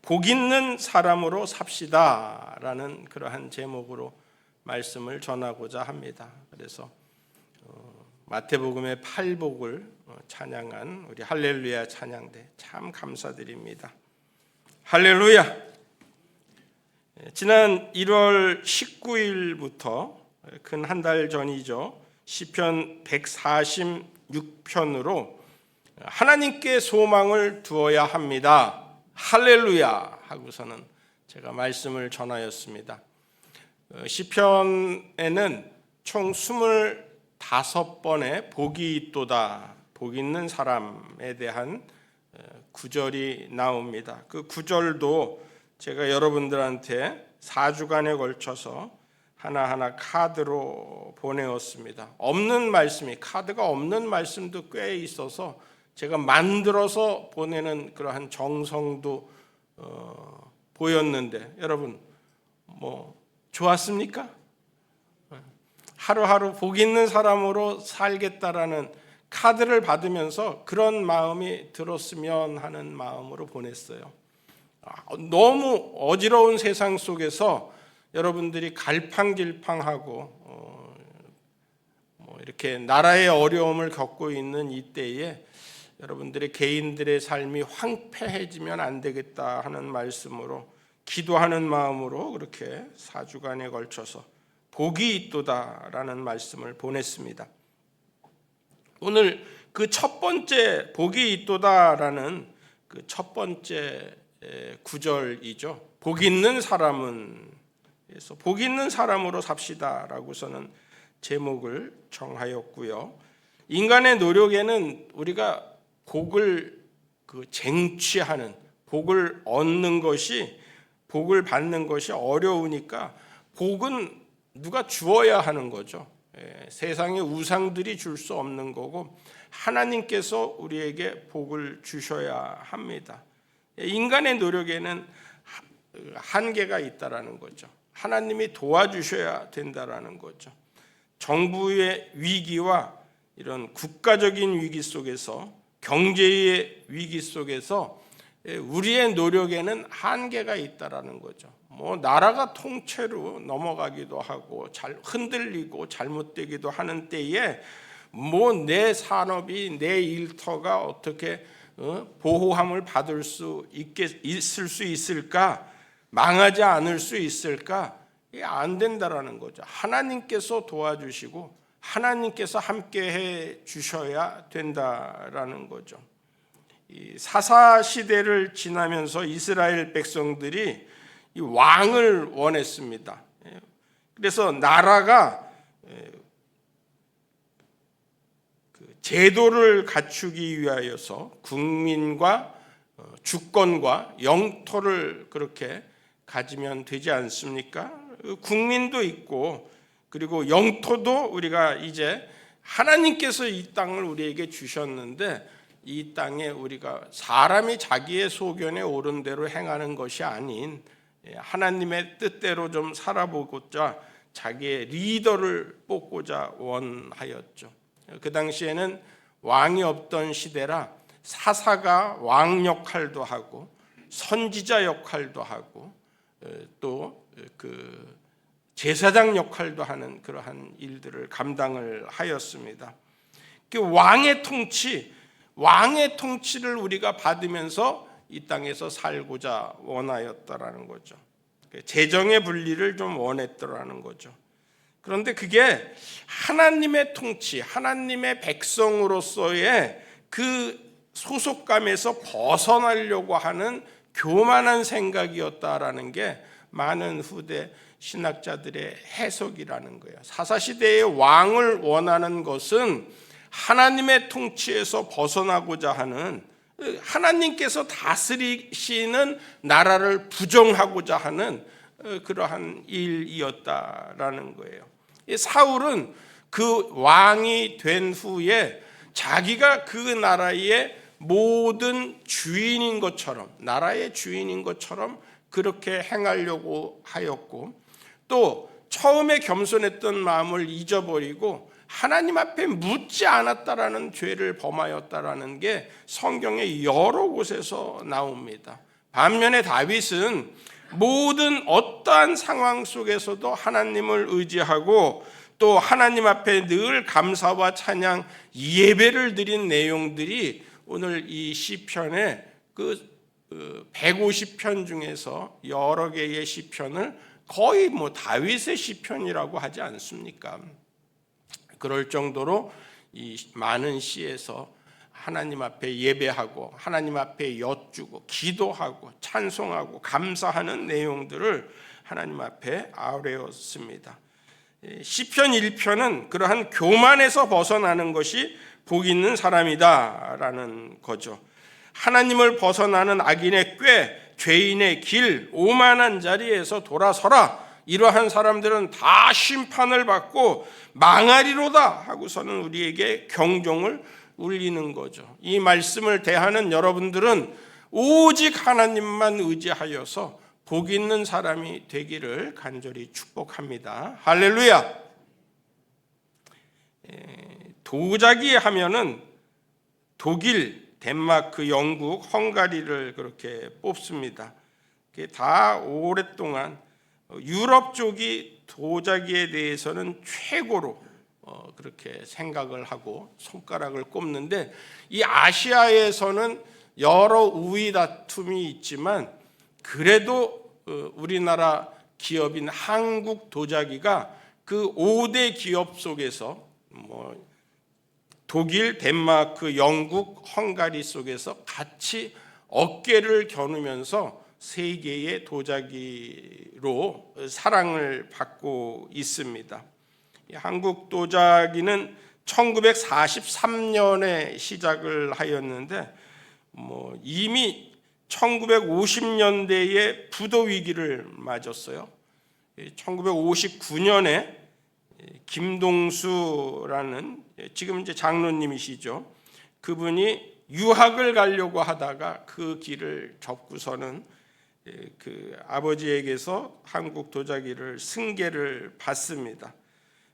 복 있는 사람으로 삽시다라는 그러한 제목으로 말씀을 전하고자 합니다. 그래서 마태복음의 팔복을 찬양한 우리 할렐루야 찬양대 참 감사드립니다. 할렐루야. 지난 1월 19일부터 근 한 달 전이죠. 시편 146편으로 하나님께 소망을 두어야 합니다. 할렐루야 하고서는 제가 말씀을 전하였습니다. 시편에는 총 25번의 복이 있도다, 복 있는 사람에 대한 구절이 나옵니다. 그 구절도 제가 여러분들한테 4주간에 걸쳐서 하나하나 카드로 보내었습니다. 없는 말씀이, 카드가 없는 말씀도 꽤 있어서 제가 만들어서 보내는 그러한 정성도 보였는데 여러분 좋았습니까? 하루하루 복 있는 사람으로 살겠다라는 카드를 받으면서 그런 마음이 들었으면 하는 마음으로 보냈어요. 너무 어지러운 세상 속에서 여러분들이 갈팡질팡하고 이렇게 나라의 어려움을 겪고 있는 이때에 여러분들의 개인들의 삶이 황폐해지면 안 되겠다 하는 말씀으로 기도하는 마음으로 그렇게 4주간에 걸쳐서 복이 있도다라는 말씀을 보냈습니다. 오늘 그 첫 번째 복이 있도다라는 그 첫 번째 구절이죠. 복 있는 사람은, 그래서 복 있는 사람으로 삽시다라고서는 제목을 정하였고요. 인간의 노력에는 우리가 복을 쟁취하는, 복을 얻는 것이, 복을 받는 것이 어려우니까 복은 누가 주어야 하는 거죠. 세상의 우상들이 줄 수 없는 거고 하나님께서 우리에게 복을 주셔야 합니다. 인간의 노력에는 한계가 있다라는 거죠. 하나님이 도와주셔야 된다라는 거죠. 정부의 위기와 이런 국가적인 위기 속에서, 경제의 위기 속에서 우리의 노력에는 한계가 있다라는 거죠. 나라가 통째로 넘어가기도 하고 잘 흔들리고 잘못되기도 하는 때에 내 산업이, 내 일터가 어떻게 보호함을 받을 수 있을 수 있을까? 망하지 않을 수 있을까? 이게 안 된다라는 거죠. 하나님께서 도와주시고 하나님께서 함께해 주셔야 된다라는 거죠. 이 사사 시대를 지나면서 이스라엘 백성들이 이 왕을 원했습니다. 그래서 나라가 제도를 갖추기 위하여서 국민과 주권과 영토를 그렇게 가지면 되지 않습니까? 국민도 있고 그리고 영토도 우리가 이제 하나님께서 이 땅을 우리에게 주셨는데 이 땅에 우리가 사람이 자기의 소견에 옳은 대로 행하는 것이 아닌 하나님의 뜻대로 좀 살아보고자 자기의 리더를 뽑고자 원하였죠. 그 당시에는 왕이 없던 시대라 사사가 왕 역할도 하고 선지자 역할도 하고 또 제사장 역할도 하는 그러한 일들을 감당을 하였습니다. 그 왕의 통치를 우리가 받으면서 이 땅에서 살고자 원하였다라는 거죠. 재정의 분리를 좀 원했더라는 거죠. 그런데 그게 하나님의 통치, 하나님의 백성으로서의 그 소속감에서 벗어나려고 하는 교만한 생각이었다라는 게 많은 후대 신학자들의 해석이라는 거예요. 사사시대의 왕을 원하는 것은 하나님의 통치에서 벗어나고자 하는, 하나님께서 다스리시는 나라를 부정하고자 하는 그러한 일이었다라는 거예요. 사울은 그 왕이 된 후에 자기가 그 나라의 모든 주인인 것처럼, 나라의 주인인 것처럼 그렇게 행하려고 하였고, 또 처음에 겸손했던 마음을 잊어버리고 하나님 앞에 묻지 않았다라는 죄를 범하였다라는 게 성경의 여러 곳에서 나옵니다. 반면에 다윗은 모든 어떠한 상황 속에서도 하나님을 의지하고 또 하나님 앞에 늘 감사와 찬양, 예배를 드린 내용들이 오늘 이 시편의 그 150편 중에서 여러 개의 시편을 거의 다윗의 시편이라고 하지 않습니까? 그럴 정도로 이 많은 시에서 하나님 앞에 예배하고 하나님 앞에 여쭈고 기도하고 찬송하고 감사하는 내용들을 하나님 앞에 아뢰었습니다. 시편 1편은 그러한 교만에서 벗어나는 것이 복 있는 사람이다라는 거죠. 하나님을 벗어나는 악인의 꾀, 죄인의 길, 오만한 자리에서 돌아서라. 이러한 사람들은 다 심판을 받고 망하리로다 하고서는 우리에게 경종을 울리는 거죠. 이 말씀을 대하는 여러분들은 오직 하나님만 의지하여서 복 있는 사람이 되기를 간절히 축복합니다. 할렐루야. 도자기 하면은 독일, 덴마크, 영국, 헝가리를 그렇게 뽑습니다. 다 오랫동안 유럽 쪽이 도자기에 대해서는 최고로 그렇게 생각을 하고 손가락을 꼽는데, 이 아시아에서는 여러 우위 다툼이 있지만 그래도 우리나라 기업인 한국 도자기가 그 5대 기업 속에서 독일, 덴마크, 영국, 헝가리 속에서 같이 어깨를 겨누면서 세계의 도자기로 사랑을 받고 있습니다. 한국 도자기는 1943년에 시작을 하였는데 이미 1950년대에 부도 위기를 맞았어요. 1959년에 김동수라는 지금 이제 장로님이시죠. 그분이 유학을 가려고 하다가 그 길을 접고서는 그 아버지에게서 한국 도자기를 승계를 받습니다.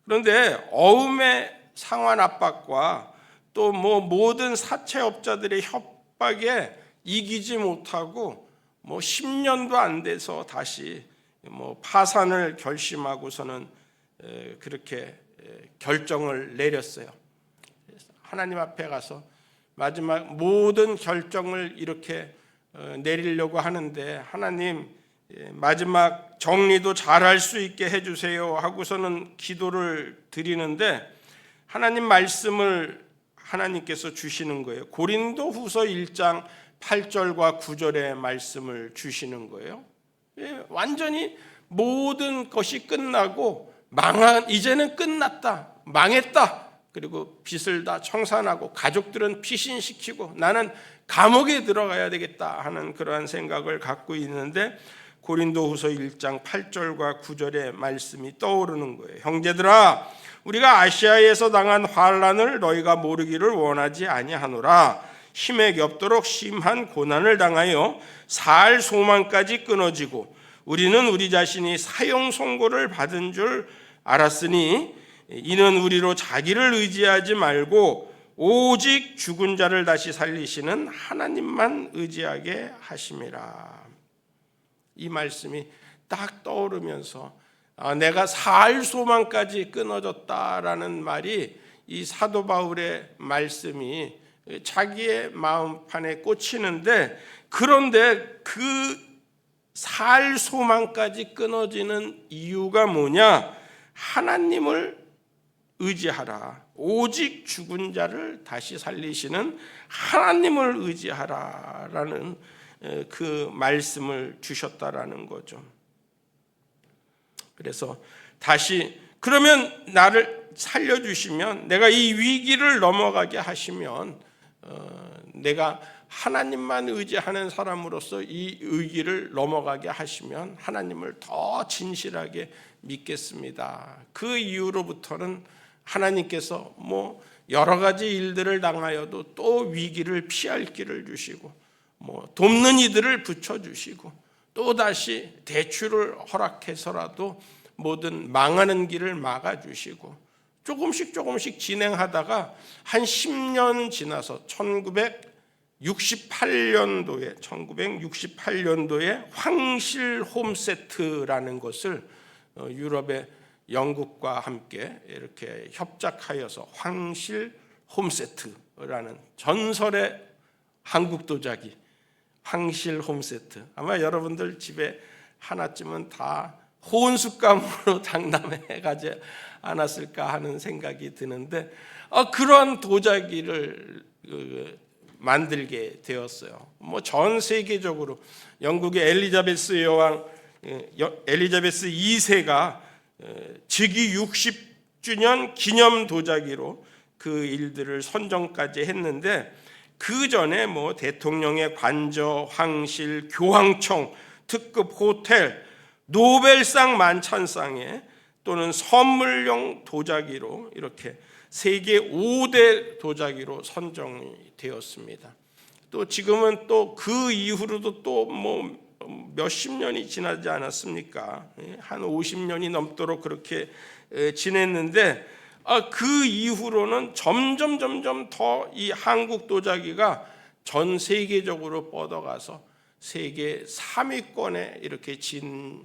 그런데 어음의 상환 압박과 또 모든 사채업자들의 협박에 이기지 못하고 10년도 안 돼서 다시 파산을 결심하고서는 그렇게 결정을 내렸어요. 하나님 앞에 가서 마지막 모든 결정을 이렇게 내리려고 하는데, 하나님 마지막 정리도 잘할 수 있게 해주세요 하고서는 기도를 드리는데, 하나님 말씀을 하나님께서 주시는 거예요. 고린도 후서 1장 8절과 9절의 말씀을 주시는 거예요. 완전히 모든 것이 끝나고 이제는 끝났다, 망했다, 그리고 빚을 다 청산하고 가족들은 피신시키고 나는 감옥에 들어가야 되겠다 하는 그러한 생각을 갖고 있는데, 고린도후서 1장 8절과 9절의 말씀이 떠오르는 거예요. 형제들아, 우리가 아시아에서 당한 환난을 너희가 모르기를 원하지 아니하노라. 힘에 겹도록 심한 고난을 당하여 살 소망까지 끊어지고 우리는 우리 자신이 사형 선고를 받은 줄 알았으니, 이는 우리로 자기를 의지하지 말고 오직 죽은 자를 다시 살리시는 하나님만 의지하게 하심이라. 이 말씀이 딱 떠오르면서 내가 살 소망까지 끊어졌다라는 말이, 이 사도 바울의 말씀이 자기의 마음판에 꽂히는데, 그런데 그 살 소망까지 끊어지는 이유가 뭐냐? 하나님을 의지하라. 오직 죽은 자를 다시 살리시는 하나님을 의지하라라는 그 말씀을 주셨다라는 거죠. 그래서 다시, 그러면 나를 살려주시면, 내가 이 위기를 넘어가게 하시면 내가 하나님만 의지하는 사람으로서 이 위기를 넘어가게 하시면 하나님을 더 진실하게 믿겠습니다. 그 이후로부터는 하나님께서 여러 가지 일들을 당하여도 또 위기를 피할 길을 주시고 돕는 이들을 붙여주시고 또다시 대출을 허락해서라도 모든 망하는 길을 막아주시고 조금씩 진행하다가 한 10년 지나서 1968년도에 황실 홈세트라는 것을 유럽의 영국과 함께 이렇게 협작하여서 황실 홈세트라는 전설의 한국 도자기 황실 홈세트, 아마 여러분들 집에 하나쯤은 다 호언숫감으로 장담해 가지 않았을까 하는 생각이 드는데, 그러한 도자기를 만들게 되었어요. 뭐 전 세계적으로 영국의 엘리자베스 여왕, 엘리자베스 2세가 즉위 60주년 기념 도자기로 그 일들을 선정까지 했는데, 그 전에 뭐 대통령의 관저, 황실, 교황청, 특급 호텔, 노벨상 만찬상에 또는 선물용 도자기로 이렇게 세계 5대 도자기로 선정이 되었습니다. 또 지금은 또 그 이후로도 또 뭐 몇십 년이 지나지 않았습니까? 한 50년이 넘도록 그렇게 지냈는데, 그 이후로는 점점 더 이 한국 도자기가 전 세계적으로 뻗어가서 세계 3위권에 이렇게 진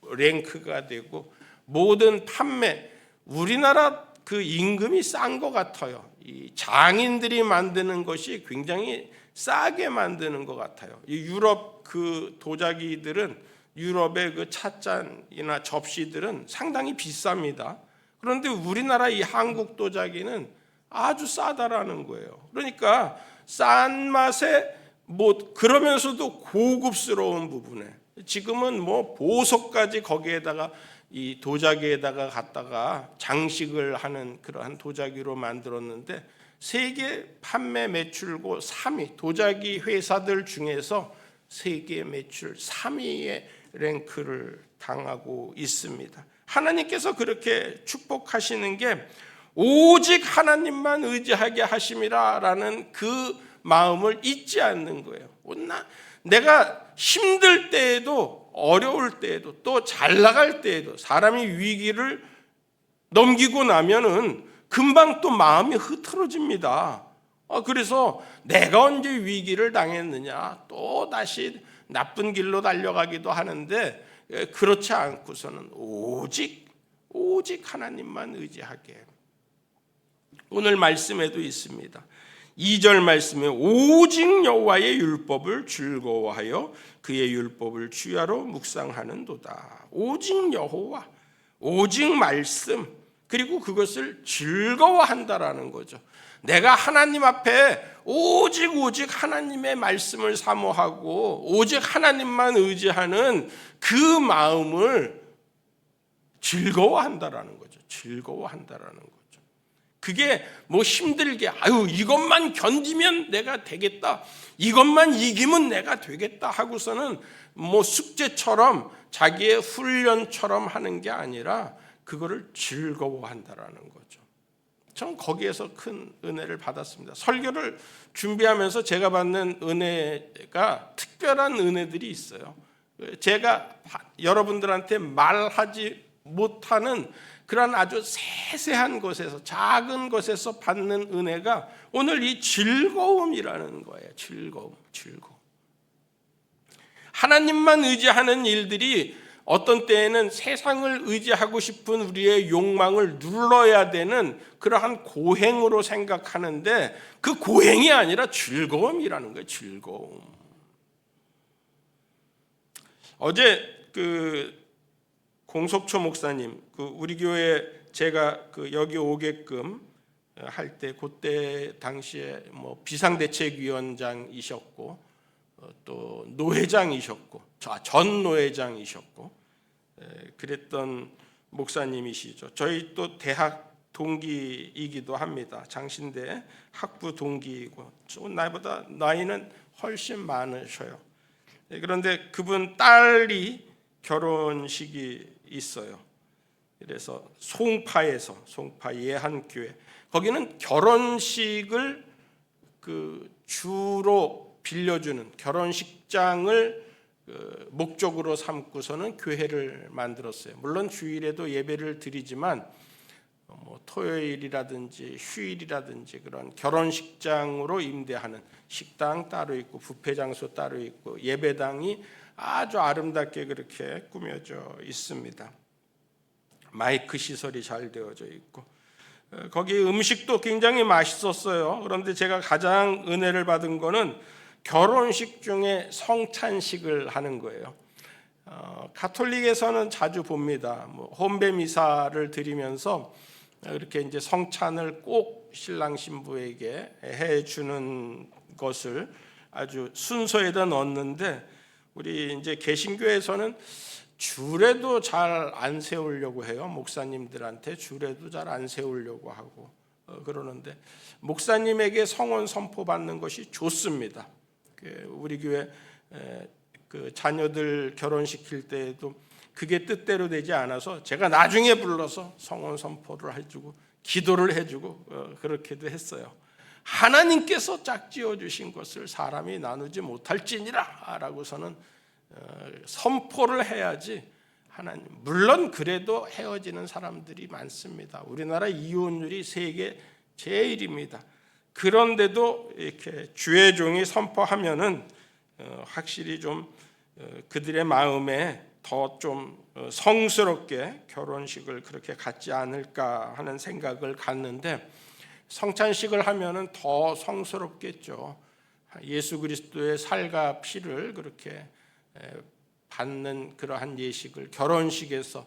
랭크가 되고, 모든 판매, 우리나라 그 임금이 싼 것 같아요. 이 장인들이 만드는 것이 굉장히 싸게 만드는 것 같아요. 이 유럽 그 도자기들은, 유럽의 그 찻잔이나 접시들은 상당히 비쌉니다. 그런데 우리나라 이 한국 도자기는 아주 싸다라는 거예요. 그러니까 싼 맛에 뭐 그러면서도 고급스러운 부분에, 지금은 뭐 보석까지 거기에다가 이 도자기에다가 갖다가 장식을 하는 그러한 도자기로 만들었는데, 세계 판매 매출고 3위, 도자기 회사들 중에서 세계 매출 3위의 랭크를 당하고 있습니다. 하나님께서 그렇게 축복하시는 게 오직 하나님만 의지하게 하심이라라는 그 마음을 잊지 않는 거예요. 내가 힘들 때에도, 어려울 때에도, 또 잘 나갈 때에도, 사람이 위기를 넘기고 나면은 금방 또 마음이 흐트러집니다. 그래서 내가 언제 위기를 당했느냐, 또 다시 나쁜 길로 달려가기도 하는데, 그렇지 않고서는 오직 하나님만 의지하게. 오늘 말씀에도 있습니다. 2절 말씀에 오직 여호와의 율법을 즐거워하여 그의 율법을 주야로 묵상하는도다. 오직 여호와, 오직 말씀, 그리고 그것을 즐거워한다라는 거죠. 내가 하나님 앞에 오직 하나님의 말씀을 사모하고 오직 하나님만 의지하는 그 마음을 즐거워한다라는 거죠. 즐거워한다라는 거죠. 그게 뭐 힘들게 이것만 견디면 내가 되겠다, 이것만 이기면 내가 되겠다 하고서는 뭐 숙제처럼 자기의 훈련처럼 하는 게 아니라 그거를 즐거워한다라는 거죠. 저는 거기에서 큰 은혜를 받았습니다. 설교를 준비하면서 제가 받는 은혜가 특별한 은혜들이 있어요. 제가 여러분들한테 말하지 못하는 그런 아주 세세한 것에서, 작은 것에서 받는 은혜가 오늘 이 즐거움이라는 거예요. 즐거움. 하나님만 의지하는 일들이 어떤 때에는 세상을 의지하고 싶은 우리의 욕망을 눌러야 되는 그러한 고행으로 생각하는데, 그 고행이 아니라 즐거움이라는 거예요. 즐거움. 어제 그 공석초 목사님, 그 우리 교회 제가 그 여기 오게끔 할 때, 그때 당시에 뭐 비상대책위원장이셨고 또 노회장이셨고 전 노회장이셨고 그랬던 목사님이시죠. 저희 또 대학 동기이기도 합니다. 장신대 학부 동기이고 나보다 나이는 훨씬 많으셔요. 그런데 그분 딸이 결혼식이 있어요. 그래서 송파 예한교회, 거기는 결혼식을 그 주로 빌려주는 결혼식장을 목적으로 삼고서는 교회를 만들었어요. 물론 주일에도 예배를 드리지만 뭐 토요일이라든지 휴일이라든지 그런 결혼식장으로 임대하는 식당 따로 있고 뷔페 장소 따로 있고 예배당이 아주 아름답게 그렇게 꾸며져 있습니다. 마이크 시설이 잘 되어져 있고 거기 음식도 굉장히 맛있었어요. 그런데 제가 가장 은혜를 받은 거는 결혼식 중에 성찬식을 하는 거예요. 가톨릭에서는 자주 봅니다. 뭐 혼배 미사를 드리면서 이렇게 이제 성찬을 꼭 신랑 신부에게 해 주는 것을 아주 순서에다 넣었는데 우리 이제 개신교에서는 주례도 잘 안 세우려고 해요. 목사님들한테 주례도 잘 안 세우려고 하고 그러는데 목사님에게 성원 선포 받는 것이 좋습니다. 우리 교회 그 자녀들 결혼시킬 때에도 그게 뜻대로 되지 않아서 제가 나중에 불러서 성원 선포를 해주고 기도를 해주고 그렇게도 했어요. 하나님께서 짝지어 주신 것을 사람이 나누지 못할지니라 라고서는 선포를 해야지. 하나님, 물론 그래도 헤어지는 사람들이 많습니다. 우리나라 이혼율이 세계 제일입니다. 그런데도 이렇게 주의 종이 선포하면은 확실히 좀 그들의 마음에 더 좀 성스럽게 결혼식을 그렇게 갖지 않을까 하는 생각을 갖는데 성찬식을 하면은 더 성스럽겠죠. 예수 그리스도의 살과 피를 그렇게 받는 그러한 예식을 결혼식에서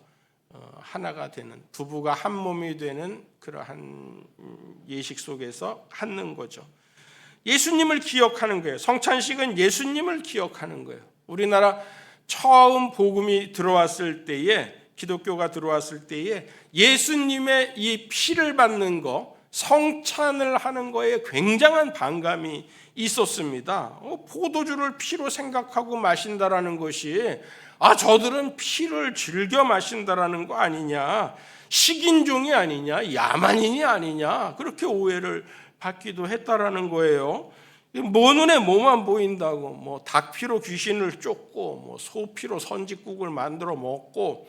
하나가 되는 부부가 한 몸이 되는 그러한 예식 속에서 하는 거죠. 예수님을 기억하는 거예요. 성찬식은 예수님을 기억하는 거예요. 우리나라 처음 복음이 들어왔을 때에 기독교가 들어왔을 때에 예수님의 이 피를 받는 거 성찬을 하는 거에 굉장한 반감이 있었습니다. 포도주를 피로 생각하고 마신다라는 것이 저들은 피를 즐겨 마신다라는 거 아니냐, 식인종이 아니냐, 야만인이 아니냐 그렇게 오해를 받기도 했다라는 거예요. 뭐 눈에 뭐만 보인다고 뭐 닭피로 귀신을 쫓고 뭐 소피로 선짓국을 만들어 먹고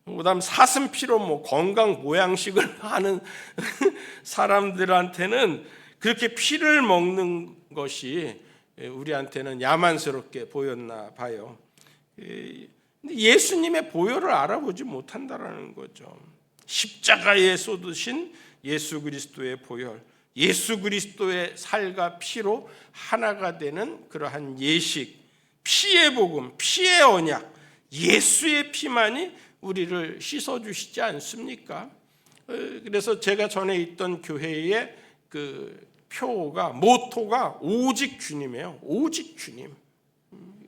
그다음 사슴피로 뭐 건강 보양식을 하는 사람들한테는 그렇게 피를 먹는 것이 우리한테는 야만스럽게 보였나 봐요. 예수님의 보혈을 알아보지 못한다라는 거죠. 십자가에 쏟으신 예수 그리스도의 보혈, 예수 그리스도의 살과 피로 하나가 되는 그러한 예식, 피의 복음, 피의 언약, 예수의 피만이 우리를 씻어주시지 않습니까? 그래서 제가 전에 있던 교회의 그 표가 모토가 오직 주님이에요. 오직 주님.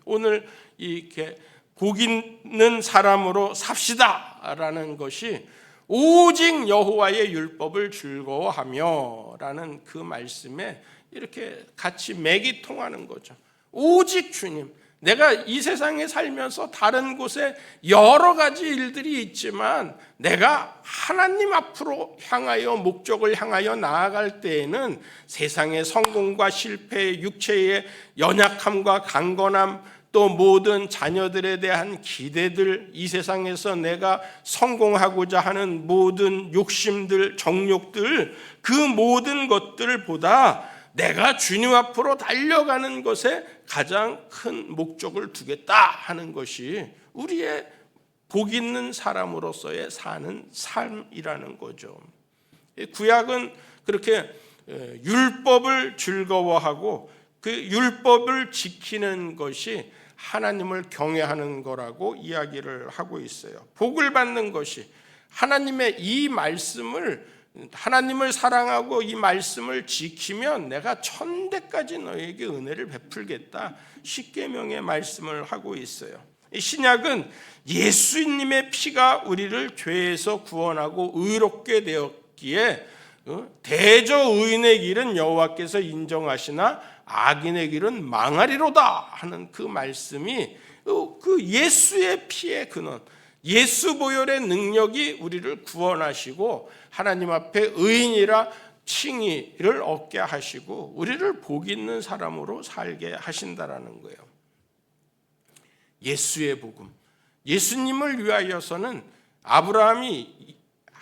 오늘 이렇게 복 있는 사람으로 삽시다라는 것이 오직 여호와의 율법을 즐거워하며라는 그 말씀에 이렇게 같이 맥이 통하는 거죠. 오직 주님. 내가 이 세상에 살면서 다른 곳에 여러 가지 일들이 있지만 내가 하나님 앞으로 향하여 목적을 향하여 나아갈 때에는 세상의 성공과 실패, 육체의 연약함과 강건함, 또 모든 자녀들에 대한 기대들, 이 세상에서 내가 성공하고자 하는 모든 욕심들, 정욕들, 그 모든 것들보다 내가 주님 앞으로 달려가는 것에 가장 큰 목적을 두겠다 하는 것이 우리의 복 있는 사람으로서의 사는 삶이라는 거죠. 구약은 그렇게 율법을 즐거워하고 그 율법을 지키는 것이 하나님을 경외하는 거라고 이야기를 하고 있어요. 복을 받는 것이 하나님의 이 말씀을, 하나님을 사랑하고 이 말씀을 지키면 내가 천대까지 너에게 은혜를 베풀겠다. 십계명의 말씀을 하고 있어요. 이 신약은 예수님의 피가 우리를 죄에서 구원하고 의롭게 되었기에 대저 의인의 길은 여호와께서 인정하시나 악인의 길은 망하리로다 하는 그 말씀이 그 예수의 피의 근원, 예수 보혈의 능력이 우리를 구원하시고 하나님 앞에 의인이라 칭의를 얻게 하시고 우리를 복 있는 사람으로 살게 하신다라는 거예요. 예수의 복음, 예수님을 위하여서는 아브라함이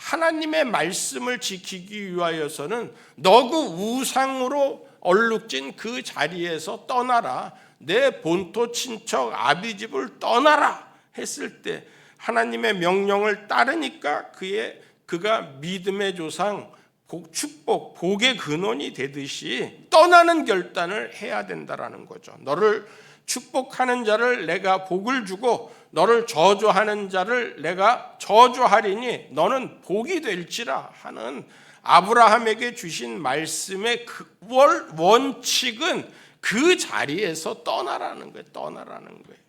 하나님의 말씀을 지키기 위하여서는 너그 우상으로 얼룩진 그 자리에서 떠나라, 내 본토 친척 아비집을 떠나라 했을 때 하나님의 명령을 따르니까 그가 믿음의 조상, 축복, 복의 근원이 되듯이 떠나는 결단을 해야 된다라는 거죠. 너를 축복하는 자를 내가 복을 주고 너를 저주하는 자를 내가 저주하리니 너는 복이 될지라 하는 아브라함에게 주신 말씀의 원칙은 그 자리에서 떠나라는 거예요. 떠나라는 거예요.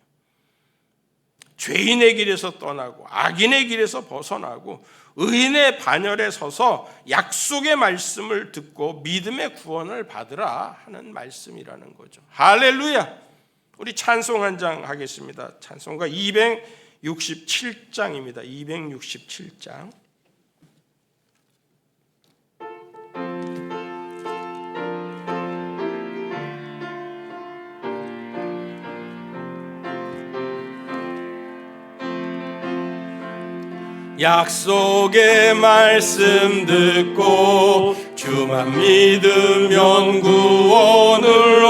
죄인의 길에서 떠나고 악인의 길에서 벗어나고 의인의 반열에 서서 약속의 말씀을 듣고 믿음의 구원을 받으라 하는 말씀이라는 거죠. 할렐루야. 우리 찬송 한 장 하겠습니다. 찬송가 267장입니다. 267장. 약속의 말씀 듣고 주만 믿으면 구원을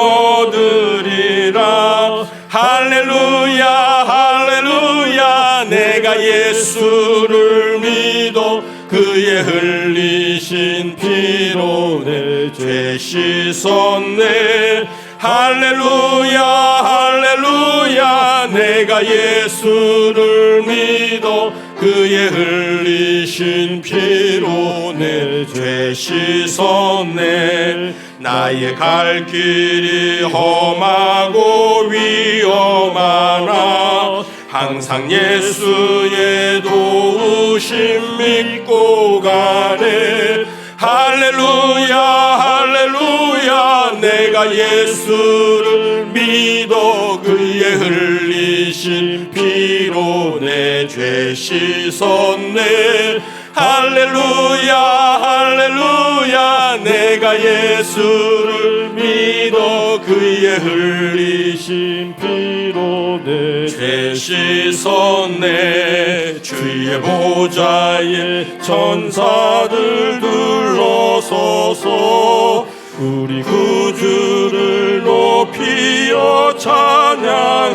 얻으리라. 할렐루야 할렐루야. 내가 예수를 믿어 그의 흘리신 피로 내 죄 씻었네. 할렐루야 할렐루야. 내가 예수를 믿어 그의 흘리신 피로 내 죄 씻었네. 나의 갈 길이 험하고 위험하나 항상 예수의 도우심 믿고 가네. 할렐루야 할렐루야. 내가 예수를 믿어 그의 흘리신 피로 내 죄 씻었네. 할렐루야 할렐루야. 내가 예수를 믿어 그의 흘리신 피로 내 죄 씻었네. 주의 보좌에 천사들 둘러서서 우리 구주를 높이어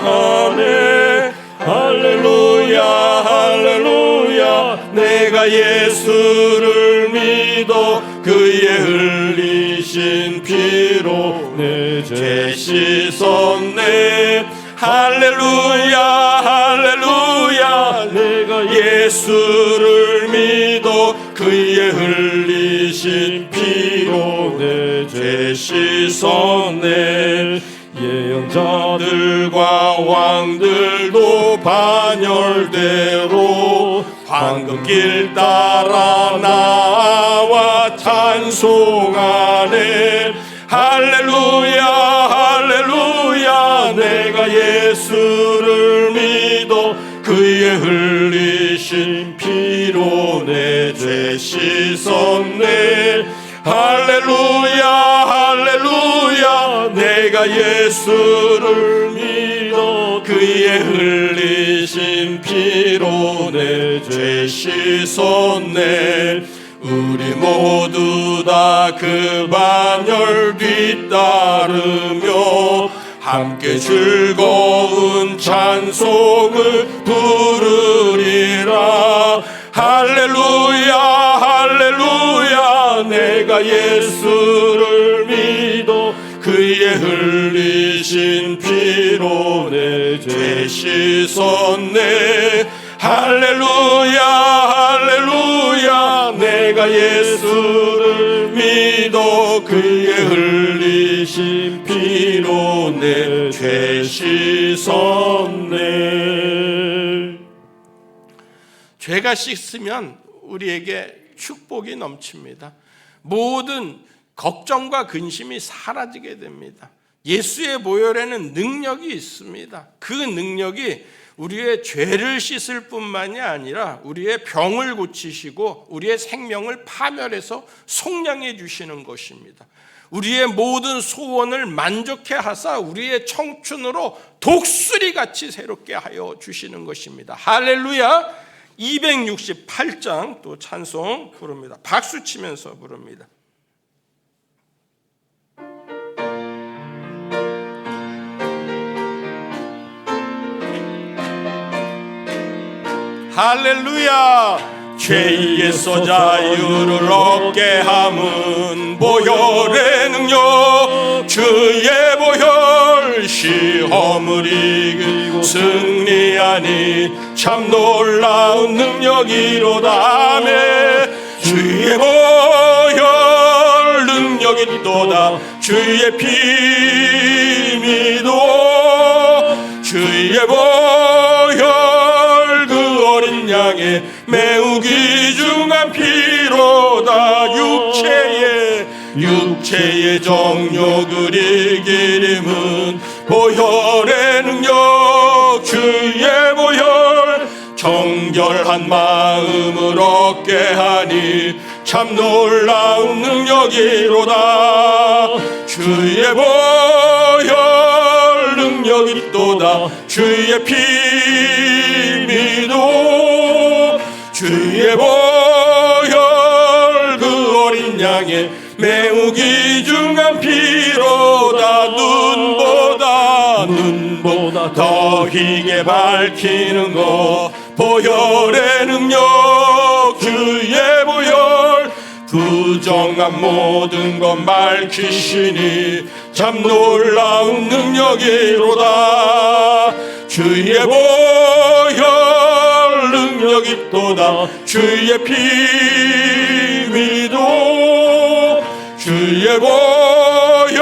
찬양하네. 할렐루야 할렐루야. 내가 예수를 믿어 그의 흘리신 피로 내 죄 씻었네. 할렐루야 할렐루야. 내가 예수를 믿어 그의 흘리신 피로 내 죄 씻었네. 예언자들과 왕들도 반열대로 황금길 따라 나와 찬송하네. 할렐루야 할렐루야. 내가 예수를 믿어 그의 흘리신 피로 내 죄 씻었네. 할렐루야 할렐루야. 내가 예수를 믿어 그의 흘리신 피로 내 죄 씻었네. 우리 모두 다 그 반열 뒤따르며 함께 즐거운 찬송을 부르리라. 할렐루야 할렐루야. 내가 예수를 믿어 그의 흘리신 피로 내 죄 씻었네. 할렐루야 할렐루야. 내가 예수를 믿어 그의 흘리신 피로 내 죄 씻었네. 죄가 씻으면 우리에게 축복이 넘칩니다. 모든 걱정과 근심이 사라지게 됩니다. 예수의 보혈에는 능력이 있습니다. 그 능력이 우리의 죄를 씻을 뿐만이 아니라 우리의 병을 고치시고 우리의 생명을 파멸해서 속량해 주시는 것입니다. 우리의 모든 소원을 만족해 하사 우리의 청춘으로 독수리같이 새롭게 하여 주시는 것입니다. 할렐루야. 268장 또 찬송 부릅니다. 박수 치면서 부릅니다. 할렐루야. 죄에서 자유를 얻게 함은 보혈의 능력, 주의 보혈 시험을 이기고 승리하니 참 놀라운 능력이로다. 아멘. 주의 보혈 능력이 있도다. 주의 피 믿어 주의 보혈 그 어린 양의 매우 귀중한 피로다. 육체의 정욕을 이기림은 보혈의 능력, 주의 보혈 정결한 마음을 얻게 하니 참 놀라운 능력이로다. 주의 보혈 능력 있도다. 주의 피 믿어 주의 보혈 그 어린 양의 매우 귀중한 피로다. 눈보다 더 희게 밝히는 것 보혈의 능력, 주의 보혈 부정한 모든 것 밝히시니 참 놀라운 능력이로다. 주의 보혈 능력 있도다. 주의 피 믿어 주의 보혈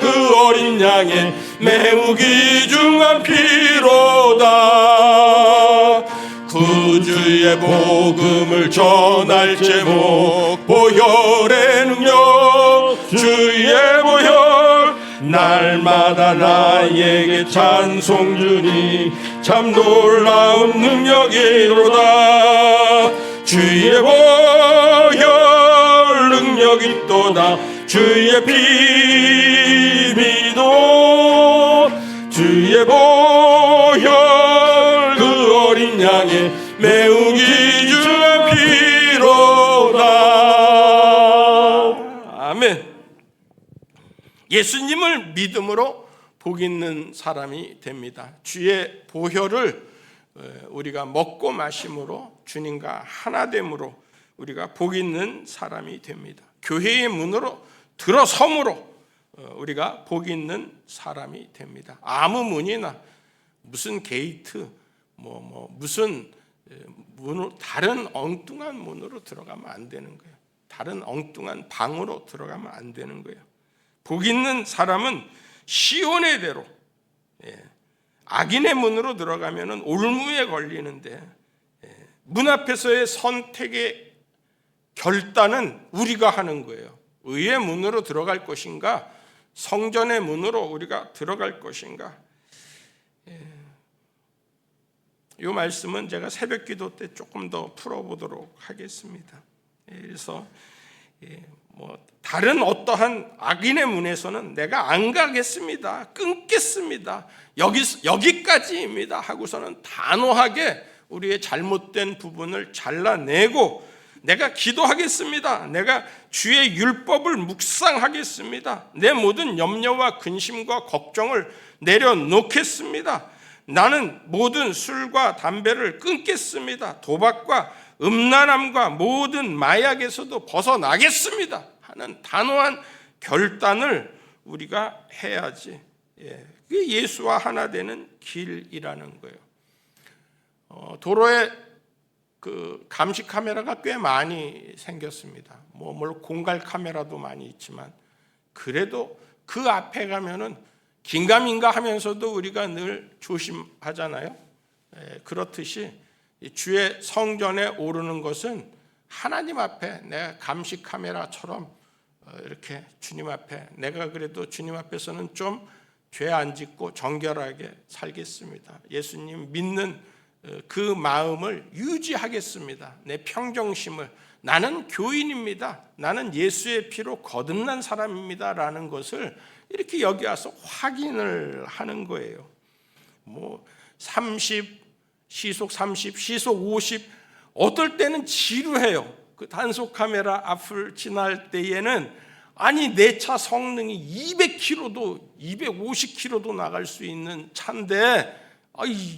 그 어린 양의 매우 귀중한 피로다. 구주의 복음을 전할 제목 보혈의 능력, 주의 보혈 날마다 나에게 찬송 주니 참 놀라운 능력이로다. 주의 보혈 능력 있도다. 주의 피 믿어 주의 보혈 그 어린 양의 매우 귀중한 피로다. 아멘. 예수님을 믿음으로 복 있는 사람이 됩니다. 주의 보혈을 우리가 먹고 마심으로 주님과 하나됨으로 우리가 복 있는 사람이 됩니다. 교회의 문으로 들어섬으로 우리가 복 있는 사람이 됩니다. 아무 문이나 무슨 게이트 무슨 문으로 다른 엉뚱한 문으로 들어가면 안 되는 거예요. 다른 엉뚱한 방으로 들어가면 안 되는 거예요. 복 있는 사람은 시온의 대로 악인의 문으로 들어가면 올무에 걸리는데 문 앞에서의 선택의 결단은 우리가 하는 거예요. 의의 문으로 들어갈 것인가 성전의 문으로 우리가 들어갈 것인가. 이 말씀은 제가 새벽 기도 때 조금 더 풀어보도록 하겠습니다. 그래서 다른 어떠한 악인의 문에서는 내가 안 가겠습니다. 끊겠습니다. 여기까지입니다 하고서는 단호하게 우리의 잘못된 부분을 잘라내고 내가 기도하겠습니다. 내가 주의 율법을 묵상하겠습니다. 내 모든 염려와 근심과 걱정을 내려놓겠습니다. 나는 모든 술과 담배를 끊겠습니다. 도박과 음란함과 모든 마약에서도 벗어나겠습니다 하는 단호한 결단을 우리가 해야지. 그게 예수와 하나 되는 길이라는 거예요. 도로에 그 감시 카메라가 꽤 많이 생겼습니다. 물론 공갈 카메라도 많이 있지만 그래도 그 앞에 가면은 긴가민가 하면서도 우리가 늘 조심하잖아요. 그렇듯이 주의 성전에 오르는 것은 하나님 앞에 내가 감시 카메라처럼 이렇게 주님 앞에 내가 그래도 주님 앞에서는 좀 죄 안 짓고 정결하게 살겠습니다. 예수님 믿는 그 마음을 유지하겠습니다. 내 평정심을 나는 교인입니다. 나는 예수의 피로 거듭난 사람입니다 라는 것을 이렇게 여기 와서 확인을 하는 거예요. 30 시속 30, 시속 50, 어떨 때는 지루해요. 그 단속 카메라 앞을 지날 때에는 아니 내 차 성능이 200km도 250km도 나갈 수 있는 차인데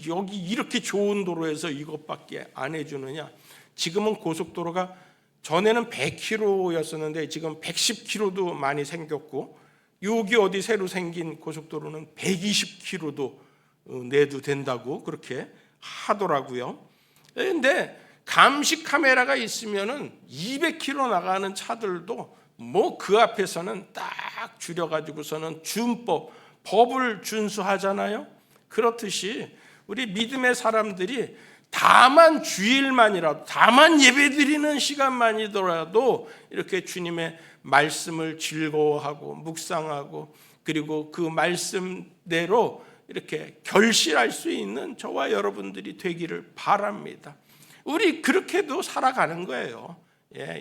여기 이렇게 좋은 도로에서 이것밖에 안 해주느냐. 지금은 고속도로가 전에는 100km였었는데 지금 110km도 많이 생겼고, 여기 어디 새로 생긴 고속도로는 120km도 내도 된다고 그렇게 하더라고요. 그런데 감시 카메라가 있으면은 200km 나가는 차들도 뭐 그 앞에서는 딱 줄여가지고서는 준법, 법을 준수하잖아요. 그렇듯이 우리 믿음의 사람들이 다만 주일만이라도, 다만 예배드리는 시간만이더라도 이렇게 주님의 말씀을 즐거워하고 묵상하고, 그리고 그 말씀대로 이렇게 결실할 수 있는 저와 여러분들이 되기를 바랍니다. 우리 그렇게도 살아가는 거예요.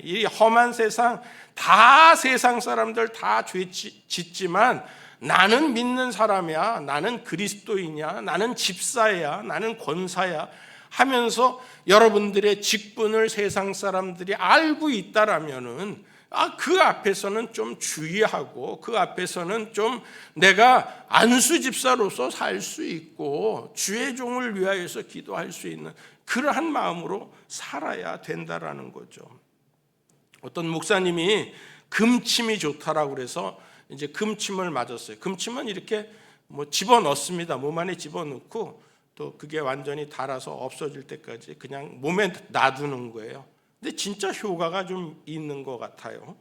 이 험한 세상, 다 세상 사람들 다 죄 짓지만 나는 믿는 사람이야, 나는 그리스도이냐, 나는 집사야, 나는 권사야 하면서 여러분들의 직분을 세상 사람들이 알고 있다라면은 그 앞에서는 좀 주의하고, 그 앞에서는 좀 내가 안수 집사로서 살 수 있고 주의 종을 위하여서 기도할 수 있는 그러한 마음으로 살아야 된다라는 거죠. 어떤 목사님이 금침이 좋다라고 그래서 이제 금침을 맞았어요. 금침은 이렇게 뭐 집어넣습니다. 몸 안에 집어넣고 또 그게 완전히 닳아서 없어질 때까지 그냥 몸에 놔두는 거예요. 근데 진짜 효과가 좀 있는 것 같아요.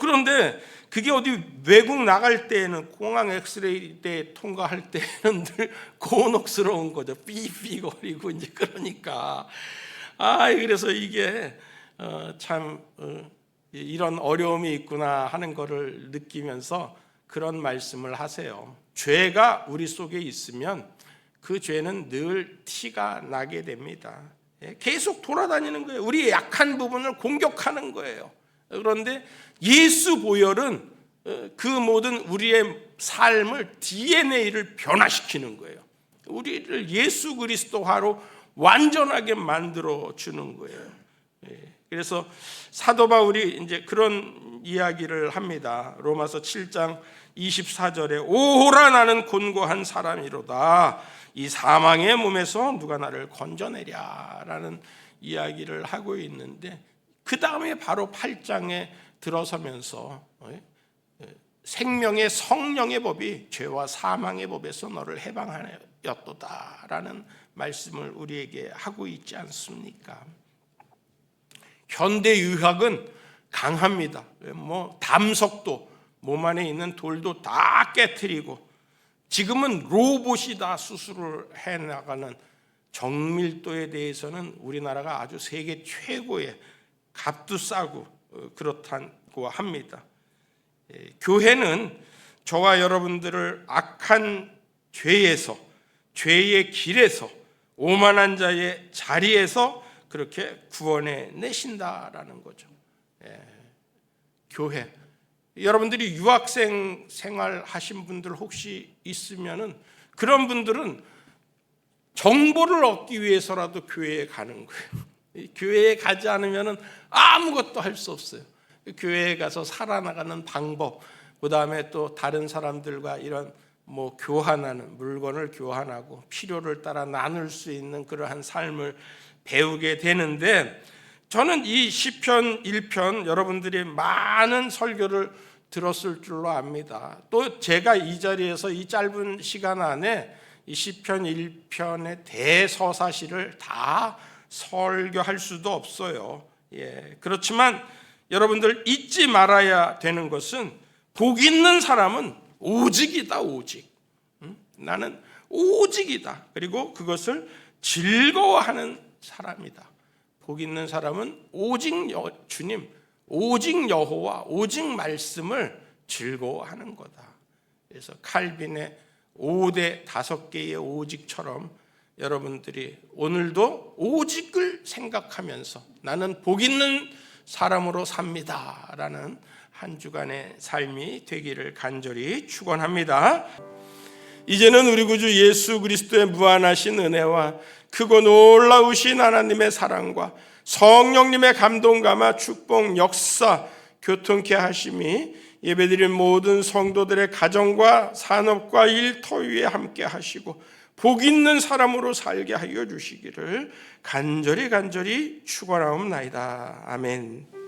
그런데 그게 어디 외국 나갈 때에는, 공항 엑스레이 때 통과할 때는 늘 곤혹스러운 거죠. 삐삐거리고 이제 그러니까 그래서 이게 참 이런 어려움이 있구나 하는 것을 느끼면서 그런 말씀을 하세요. 죄가 우리 속에 있으면 그 죄는 늘 티가 나게 됩니다. 계속 돌아다니는 거예요. 우리의 약한 부분을 공격하는 거예요. 그런데 예수 보혈은 그 모든 우리의 삶을, DNA를 변화시키는 거예요. 우리를 예수 그리스도화로 완전하게 만들어 주는 거예요. 그래서 사도 바울이 이제 그런 이야기를 합니다. 로마서 7장 24절에 오호라 나는 곤고한 사람이로다. 이 사망의 몸에서 누가 나를 건져내랴라는 이야기를 하고 있는데, 그 다음에 바로 8장에 들어서면서 생명의 성령의 법이 죄와 사망의 법에서 너를 해방하였도다라는 말씀을 우리에게 하고 있지 않습니까? 현대의학은 강합니다. 뭐 담석도, 몸 안에 있는 돌도 다 깨트리고, 지금은 로봇이 다 수술을 해나가는 정밀도에 대해서는 우리나라가 아주 세계 최고의, 값도 싸고 그렇다고 합니다. 교회는 저와 여러분들을 악한 죄에서, 죄의 길에서, 오만한 자의 자리에서 그렇게 구원해 내신다라는 거죠. 교회, 여러분들이 유학생 생활 하신 분들 혹시 있으면은, 그런 분들은 정보를 얻기 위해서라도 교회에 가는 거예요. 교회에 가지 않으면은 아무것도 할 수 없어요. 교회에 가서 살아나가는 방법, 그 다음에 또 다른 사람들과 이런 뭐 교환하는, 물건을 교환하고 필요를 따라 나눌 수 있는 그러한 삶을 배우게 되는데, 저는 이 시편 1편 여러분들이 많은 설교를 들었을 줄로 압니다. 또 제가 이 자리에서 이 짧은 시간 안에 이 시편 1편의 대서사시를 다 설교할 수도 없어요. 그렇지만 여러분들 잊지 말아야 되는 것은, 복 있는 사람은 오직이다, 오직. 나는 오직이다. 그리고 그것을 즐거워하는 사람이다. 복 있는 사람은 오직 주님, 오직 여호와, 오직 말씀을 즐거워하는 거다. 그래서 칼빈의 5대 5개의 오직처럼 여러분들이 오늘도 오직을 생각하면서 나는 복 있는 사람으로 삽니다 라는 한 주간의 삶이 되기를 간절히 축원합니다. 이제는 우리 구주 예수 그리스도의 무한하신 은혜와 크고 놀라우신 하나님의 사랑과 성령님의 감동 감화 축복 역사 교통케 하심이 예배드린 모든 성도들의 가정과 산업과 일터 위에 함께 하시고 복 있는 사람으로 살게 하여 주시기를 간절히 축원하옵나이다. 아멘.